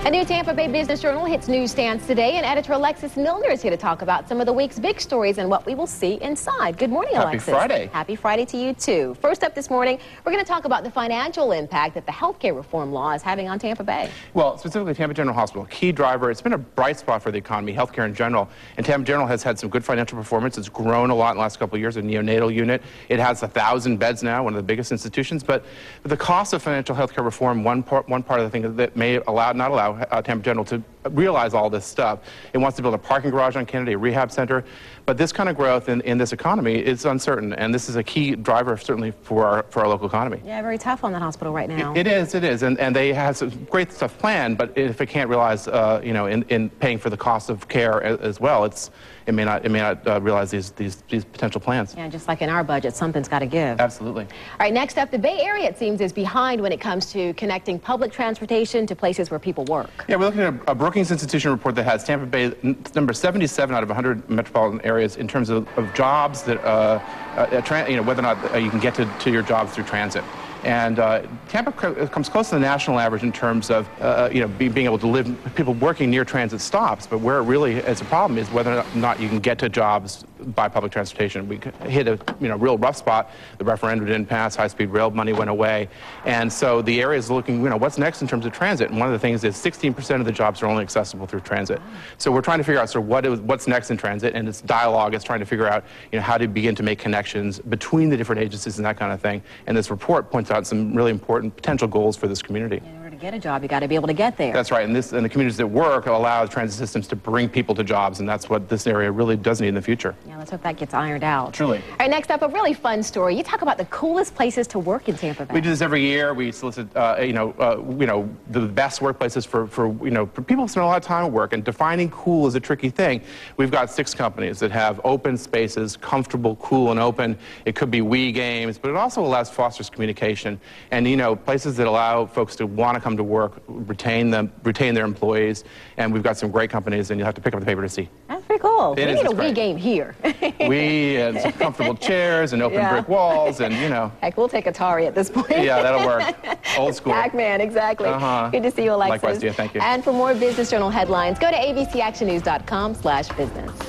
A new Tampa Bay Business Journal hits newsstands today, and editor Alexis Muellner is here to talk about some of the week's big stories and what we will see inside. Good morning, Alexis. Happy Friday. Happy Friday to you, too. First up this morning, we're going to talk about the financial impact that the healthcare reform law is having on Tampa Bay. Well, specifically Tampa General Hospital, a key driver. It's been a bright spot for the economy, healthcare in general. And Tampa General has had some good financial performance. It's grown a lot in the last couple of years, a neonatal unit. It has 1,000 beds now, one of the biggest institutions. But the cost of financial healthcare reform, one part of the thing that may not allow Tampa General to realize all this stuff. It wants to build a parking garage on Kennedy, a rehab center. But this kind of growth in this economy is uncertain, and this is a key driver certainly for our local economy. Yeah, very tough on that hospital right now. It is, and they have some great stuff planned, but if it can't realize, in paying for the cost of care as well, it may not realize these potential plans. Yeah, just like in our budget, something's got to give. Absolutely. All right, next up, the Bay Area, it seems, is behind when it comes to connecting public transportation to places where people work. Yeah, we're looking at a Brookings Institution report that has Tampa Bay number 77 out of 100 metropolitan areas in terms of jobs that, whether or not you can get to your jobs through transit. And Tampa comes close to the national average in terms of, being able to live, people working near transit stops. But where it really is a problem is whether or not you can get to jobs by public transportation. We hit a real rough spot. The referendum didn't pass. High-speed rail money went away. And so the area is looking, what's next in terms of transit. And one of the things is 16% of the jobs are only accessible through transit. So we're trying to figure out what's next in transit. And it's dialogue. It's trying to figure out how to begin to make connections between the different agencies and that kind of thing. And this report points out some really important potential goals for this community. In order to get a job, you got to be able to get there. That's right, and the communities that work allow transit systems to bring people to jobs, and that's what this area really does need in the future. Yeah, let's hope that gets ironed out. Truly. All right, next up, a really fun story. You talk about the coolest places to work in Tampa Bay. We do this every year. We solicit, the best workplaces for people who spend a lot of time at work, and defining cool is a tricky thing. We've got 6 companies that have open spaces, comfortable, cool, and open. It could be Wii games, but it also fosters communication. And, places that allow folks to want to come to work, retain their employees. And we've got some great companies, and you'll have to pick up the paper to see. That's pretty cool. We need a Wii game here. And some comfortable chairs and open brick walls, and, Heck, we'll take Atari at this point. Yeah, that'll work. Old school. Pac-Man, exactly. Good to see you, Alexis. Likewise, dear. Thank you. And for more Business Journal headlines, go to abcactionnews.com/business.